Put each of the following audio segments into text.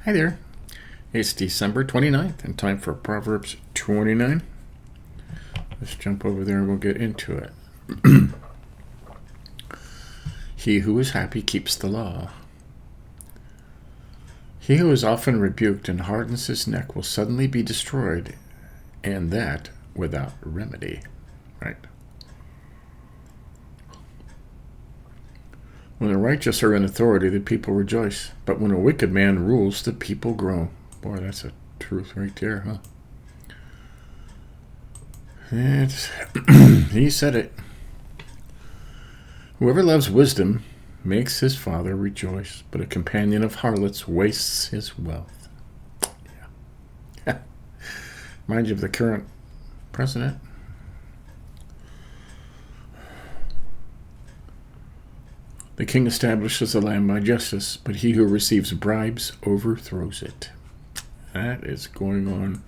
Hi there. It's December 29th and time for Proverbs 29. Let's jump over there and we'll get into it. He who is happy keeps the law. He who is often rebuked and hardens his neck will suddenly be destroyed, and that without remedy. Right? When the righteous are in authority, the people rejoice. But when a wicked man rules, the people groan. Boy, that's a truth right there, huh? He said it. Whoever loves wisdom makes his father rejoice, but a companion of harlots wastes his wealth. Yeah. Mind you of the current president. The king establishes the land by justice, but he who receives bribes overthrows it. That is going on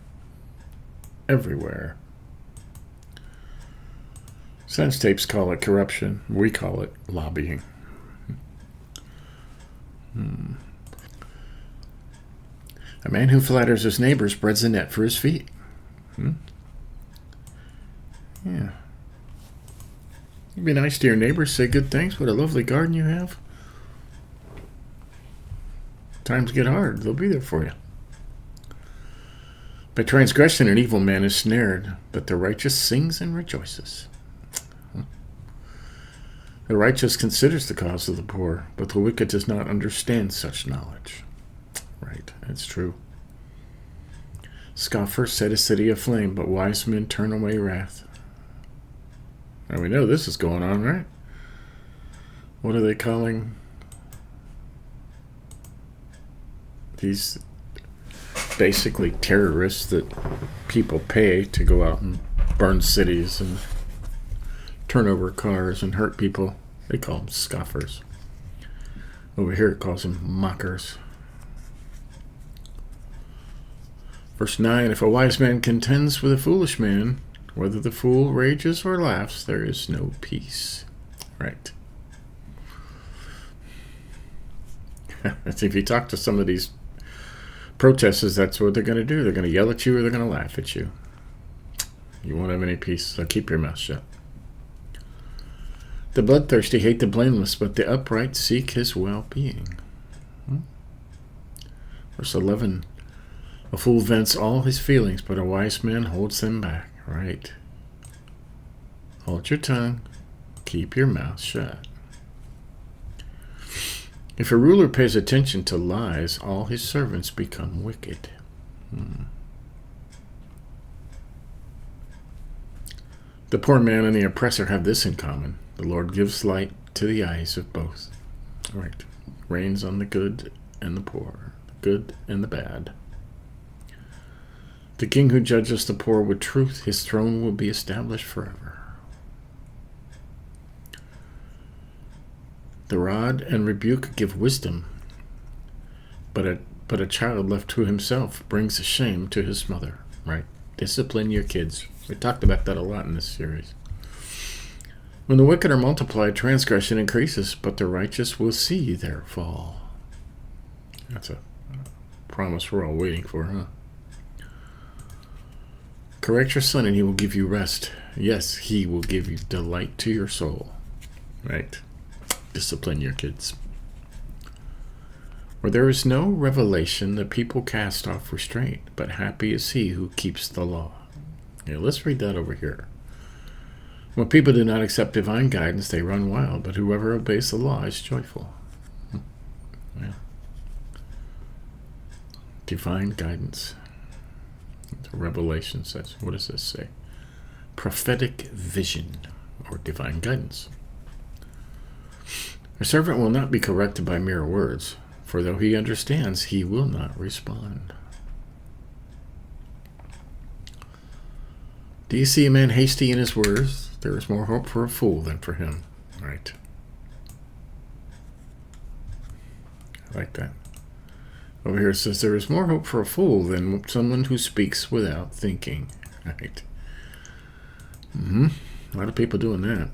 everywhere. Sense tapes call it corruption. We call it lobbying. A man who flatters his neighbor spreads a net for his feet. Yeah. You be nice to your neighbors, say good things. What a lovely garden you have. Times get hard, they'll be there for you. By transgression, an evil man is snared, but the righteous sings and rejoices. The righteous considers the cause of the poor, but the wicked does not understand such knowledge. Right, that's true. Scoffers set a city aflame, but wise men turn away wrath. Now we know this is going on, right? What are they calling these basically terrorists that people pay to go out and burn cities and turn over cars and hurt people? They call them scoffers. Over here it calls them mockers. Verse 9, if a wise man contends with a foolish man, whether the fool rages or laughs, there is no peace. Right. If you talk to some of these protesters, that's what they're going to do. They're going to yell at you or they're going to laugh at you. You won't have any peace, so keep your mouth shut. The bloodthirsty hate the blameless, but the upright seek his well-being. Verse 11, a fool vents all his feelings, but a wise man holds them back. Right. Hold your tongue. Keep your mouth shut. If a ruler pays attention to lies, all his servants become wicked. The poor man and the oppressor have this in common. The Lord gives light to the eyes of both. Right. Rains on the good and the poor, the good and the bad. The king who judges the poor with truth, his throne will be established forever. The rod and rebuke give wisdom, but a child left to himself brings shame to his mother. Right? Discipline your kids. We talked about that a lot in this series. When the wicked are multiplied, transgression increases, but the righteous will see their fall. That's a promise we're all waiting for, huh? Correct your son and he will give you rest. Yes, he will give you delight to your soul. Right? Discipline your kids. Where there is no revelation, the people cast off restraint, but happy is he who keeps the law. Yeah, let's read that over here. When people do not accept divine guidance, they run wild, but whoever obeys the law is joyful. Yeah. Divine guidance. Revelation says, what does this say? Prophetic vision or divine guidance. A servant will not be corrected by mere words, for though he understands, he will not respond. Do you see a man hasty in his words? There is more hope for a fool than for him. Right. I like that. Over here it says, there is more hope for a fool than someone who speaks without thinking. Right. A lot of people doing that.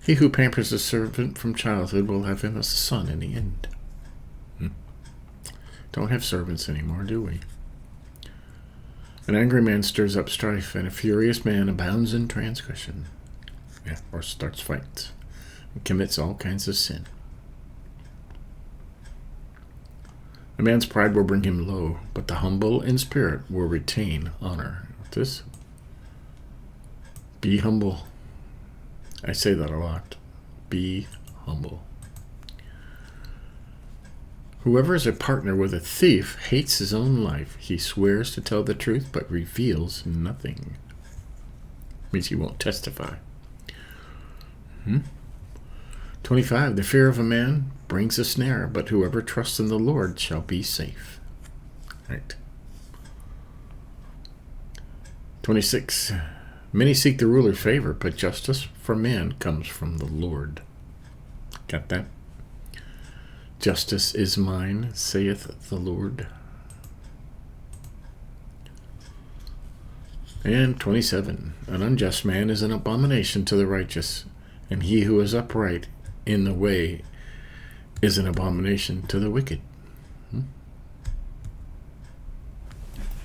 He who pampers a servant from childhood will have him as a son in the end. Don't have servants anymore, do we? An angry man stirs up strife, and a furious man abounds in transgression. Yeah, or starts fights and commits all kinds of sin. A man's pride will bring him low, but the humble in spirit will retain honor. This, be humble. I say that a lot. Be humble. Whoever is a partner with a thief hates his own life. He swears to tell the truth, but reveals nothing. Means he won't testify. 25. The fear of a man brings a snare, but whoever trusts in the Lord shall be safe. Right. 26. Many seek the ruler's favor, but justice for man comes from the Lord. Got that? Justice is mine, saith the Lord. And 27. An unjust man is an abomination to the righteous, and he who is upright in the way is an abomination to the wicked.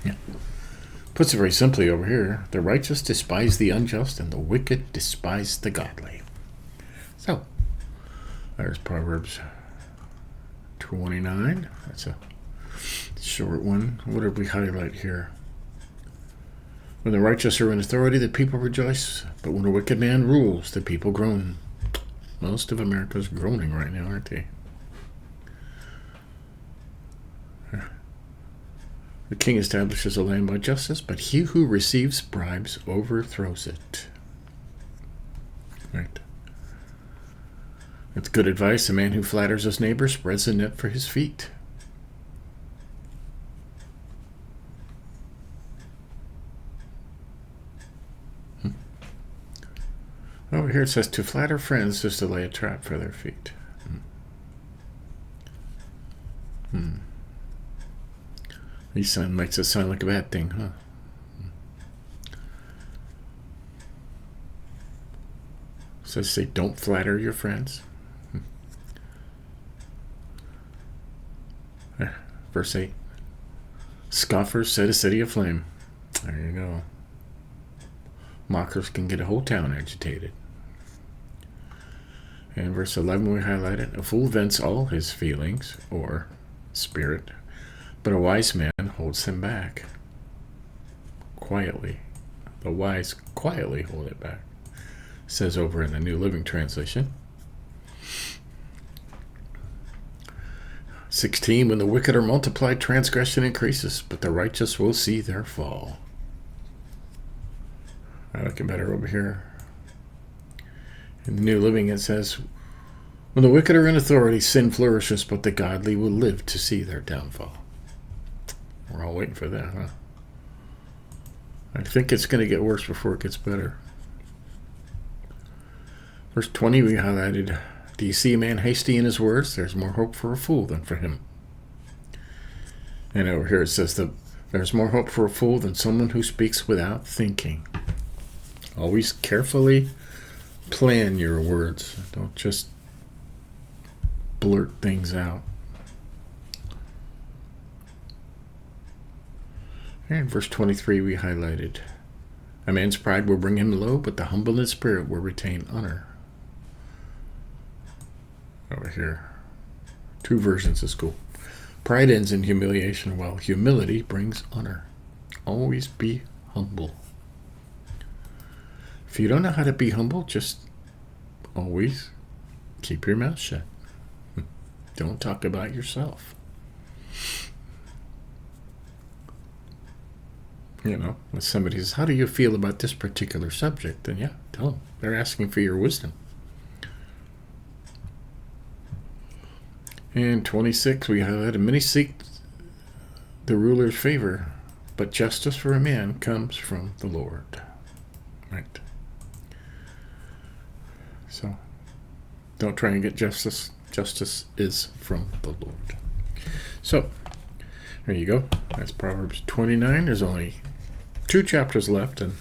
Yeah. Puts it very simply over here. The righteous despise the unjust, and the wicked despise the godly. So, there's Proverbs 29. That's a short one. What did we highlight here? When the righteous are in authority, the people rejoice, but when a wicked man rules, the people groan. Most of America's groaning right now, aren't they? The king establishes a land by justice, but he who receives bribes overthrows it. Right. That's good advice. A man who flatters his neighbor spreads a net for his feet. Over here it says, to flatter friends is to lay a trap for their feet. These sound makes it sound like a bad thing, huh? So say, don't flatter your friends. Verse 8. Scoffers set a city aflame. There you go. Mockers can get a whole town agitated. And verse 11 we highlighted. A fool vents all his feelings, or spirit, but a wise man holds him back. Quietly. The wise quietly hold it back. Says over in the New Living Translation. 16. When the wicked are multiplied, transgression increases, but the righteous will see their fall. I like it better over here. In the New Living it says, when the wicked are in authority, sin flourishes, but the godly will live to see their downfall. We're all waiting for that, huh? I think it's going to get worse before it gets better. Verse 20 we highlighted, do you see a man hasty in his words? There's more hope for a fool than for him. And over here it says that there's more hope for a fool than someone who speaks without thinking. Always carefully plan your words. Don't just blurt things out. And verse 23 we highlighted. A man's pride will bring him low, but the humble in spirit will retain honor. Over here. 2 versions is cool. Pride ends in humiliation, while humility brings honor. Always be humble. If you don't know how to be humble, just always keep your mouth shut. Don't talk about yourself. You know, when somebody says, how do you feel about this particular subject? Then yeah, tell them. They're asking for your wisdom. And 26, we highlighted, many seek the ruler's favor, but justice for a man comes from the Lord. Right. So, don't try and get justice. Justice is from the Lord. So, there you go. That's Proverbs 29. There's only 2 chapters left, and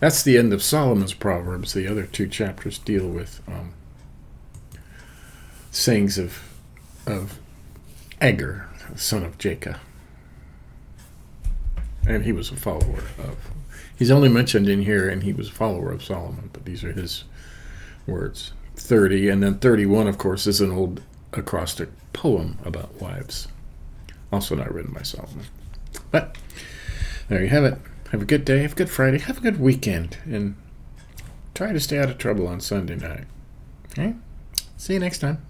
that's the end of Solomon's Proverbs. The other 2 chapters deal with sayings of Agur, son of Jacob. And he was a follower of. He's only mentioned in here, and he was a follower of Solomon, but these are his words. 30, and then 31, of course, is an old acrostic poem about wives, also not written by Solomon. But there you have it. Have a good day, have a good Friday, have a good weekend, and try to stay out of trouble on Sunday night. Okay? See you next time.